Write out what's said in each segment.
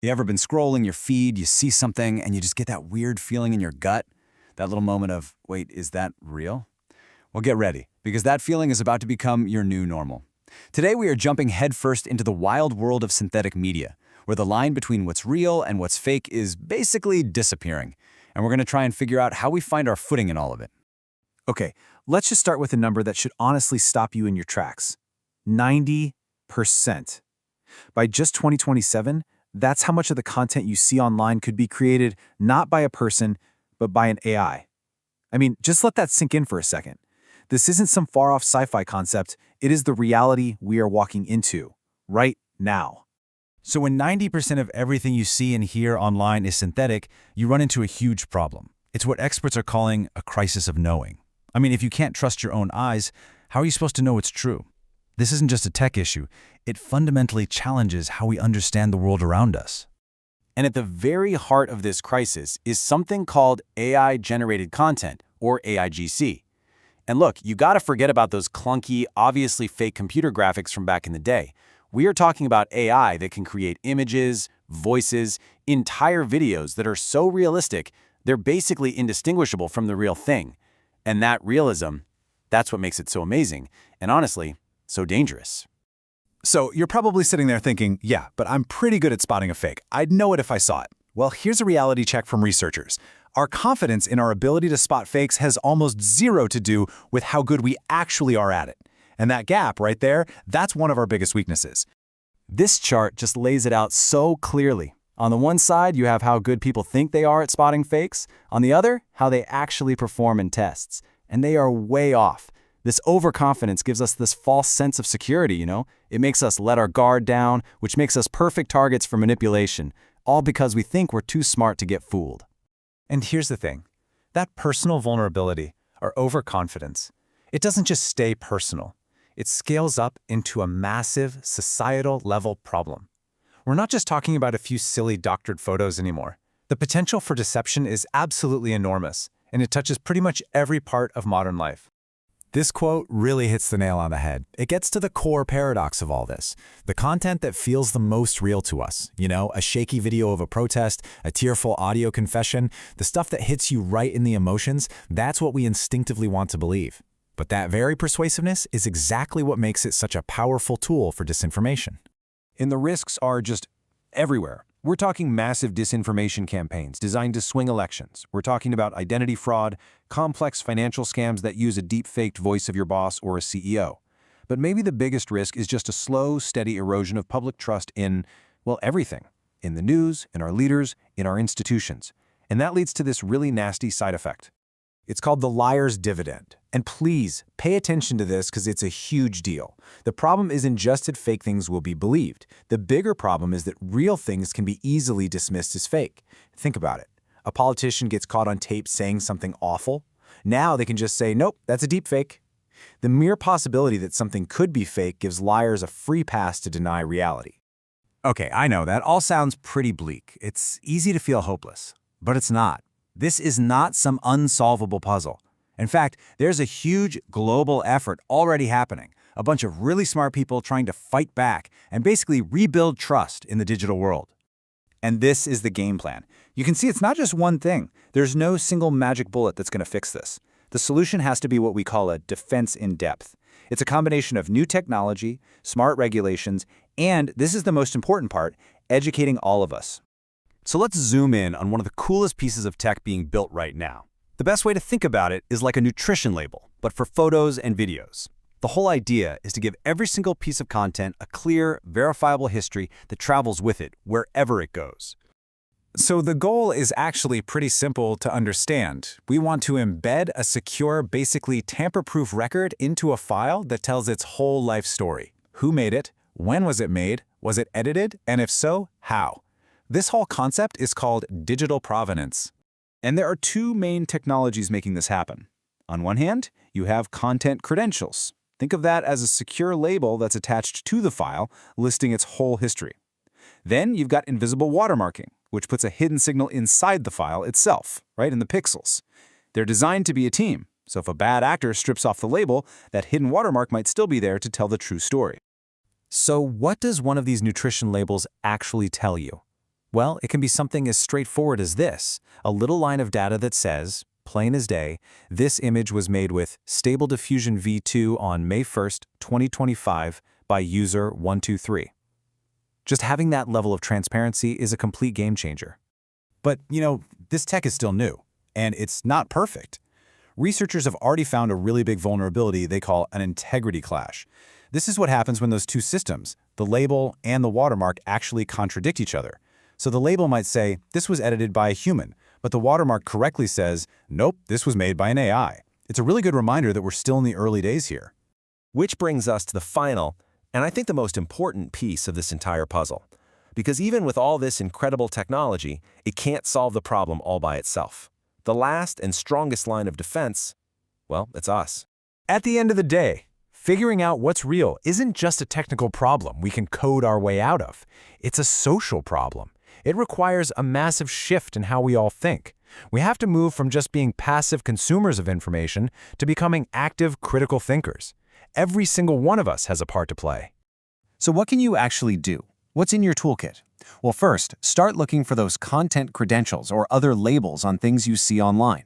You ever been scrolling your feed, you see something, and you just get that weird feeling in your gut? That little moment of, wait, is that real? Well, get ready, because that feeling is about to become your new normal. Today, we are jumping headfirst into the wild world of synthetic media, where the line between what's real and what's fake is basically disappearing. And we're going to try and figure out how we find our footing in all of it. Okay, let's just start with a number that should honestly stop you in your tracks. 90%. By just 2027, that's how much of the content you see online could be created not by a person, but by an AI. I mean, just let that sink in for a second. This isn't some far-off sci-fi concept. It is the reality we are walking into right now. So when 90% of everything you see and hear online is synthetic, you run into a huge problem. It's what experts are calling a crisis of knowing. I mean, if you can't trust your own eyes, how are you supposed to know it's true? This isn't just a tech issue. It fundamentally challenges how we understand the world around us. And at the very heart of this crisis is something called AI-generated content, or AIGC. And look, you gotta forget about those clunky, obviously fake computer graphics from back in the day. We are talking about AI that can create images, voices, entire videos that are so realistic, they're basically indistinguishable from the real thing. And that realism, that's what makes it so amazing, and honestly, so dangerous. So you're probably sitting there thinking, yeah, but I'm pretty good at spotting a fake. I'd know it if I saw it. Well, here's a reality check from researchers. Our confidence in our ability to spot fakes has almost zero to do with how good we actually are at it. And that gap right there, that's one of our biggest weaknesses. This chart just lays it out so clearly. On the one side, you have how good people think they are at spotting fakes. On the other, how they actually perform in tests. And they are way off. This overconfidence gives us this false sense of security, you know? It makes us let our guard down, which makes us perfect targets for manipulation, all because we think we're too smart to get fooled. And here's the thing. That personal vulnerability, or overconfidence, it doesn't just stay personal. It scales up into a massive societal-level problem. We're not just talking about a few silly doctored photos anymore. The potential for deception is absolutely enormous, and it touches pretty much every part of modern life. This quote really hits the nail on the head. It gets to the core paradox of all this. The content that feels the most real to us, a shaky video of a protest, a tearful audio confession, the stuff that hits you right in the emotions, that's what we instinctively want to believe. But that very persuasiveness is exactly what makes it such a powerful tool for disinformation. And the risks are just everywhere. We're talking massive disinformation campaigns designed to swing elections. We're talking about identity fraud, complex financial scams that use a deep-faked voice of your boss or a CEO. But maybe the biggest risk is just a slow, steady erosion of public trust in, well, everything. In the news, in our leaders, in our institutions. And that leads to this really nasty side effect. It's called the liar's dividend. And please, pay attention to this because it's a huge deal. The problem isn't just that fake things will be believed. The bigger problem is that real things can be easily dismissed as fake. Think about it. A politician gets caught on tape saying something awful. Now they can just say, nope, that's a deep fake. The mere possibility that something could be fake gives liars a free pass to deny reality. Okay, I know, that all sounds pretty bleak. It's easy to feel hopeless, but it's not. This is not some unsolvable puzzle. In fact, there's a huge global effort already happening. A bunch of really smart people trying to fight back and basically rebuild trust in the digital world. And this is the game plan. You can see it's not just one thing. There's no single magic bullet that's going to fix this. The solution has to be what we call a defense in depth. It's a combination of new technology, smart regulations, and, this is the most important part, educating all of us. So let's zoom in on one of the coolest pieces of tech being built right now. The best way to think about it is like a nutrition label, but for photos and videos. The whole idea is to give every single piece of content a clear, verifiable history that travels with it wherever it goes. So the goal is actually pretty simple to understand. We want to embed a secure, basically tamper-proof record into a file that tells its whole life story. Who made it? When was it made? Was it edited? And if so, how? This whole concept is called digital provenance. And there are two main technologies making this happen. On one hand, you have content credentials. Think of that as a secure label that's attached to the file, listing its whole history. Then you've got invisible watermarking, which puts a hidden signal inside the file itself, right in the pixels. They're designed to be a team, so if a bad actor strips off the label, that hidden watermark might still be there to tell the true story. So what does one of these nutrition labels actually tell you? Well, it can be something as straightforward as this, a little line of data that says, plain as day, this image was made with Stable Diffusion v2 on May 1st, 2025 by user 123. Just having that level of transparency is a complete game changer. But, this tech is still new, and it's not perfect. Researchers have already found a really big vulnerability they call an integrity clash. This is what happens when those two systems, the label and the watermark, actually contradict each other. So the label might say, this was edited by a human, but the watermark correctly says, nope, this was made by an AI. It's a really good reminder that we're still in the early days here. Which brings us to the final, and I think the most important piece of this entire puzzle. Because even with all this incredible technology, it can't solve the problem all by itself. The last and strongest line of defense, well, it's us. At the end of the day, figuring out what's real isn't just a technical problem we can code our way out of. It's a social problem. It requires a massive shift in how we all think. We have to move from just being passive consumers of information to becoming active, critical thinkers. Every single one of us has a part to play. So what can you actually do? What's in your toolkit? Well, first, start looking for those content credentials or other labels on things you see online.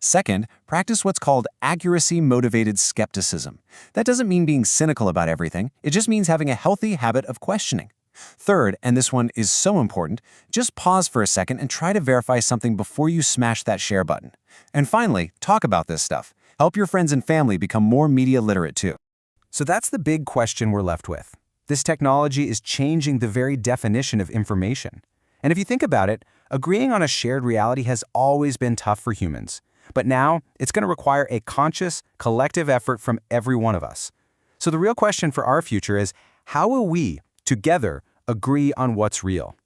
Second, practice what's called accuracy-motivated skepticism. That doesn't mean being cynical about everything. It just means having a healthy habit of questioning. Third, and this one is so important, just pause for a second and try to verify something before you smash that share button. And finally, talk about this stuff. Help your friends and family become more media literate too. So that's the big question we're left with. This technology is changing the very definition of information. And if you think about it, agreeing on a shared reality has always been tough for humans. But now, it's going to require a conscious, collective effort from every one of us. So the real question for our future is, how will we, together, agree on what's real?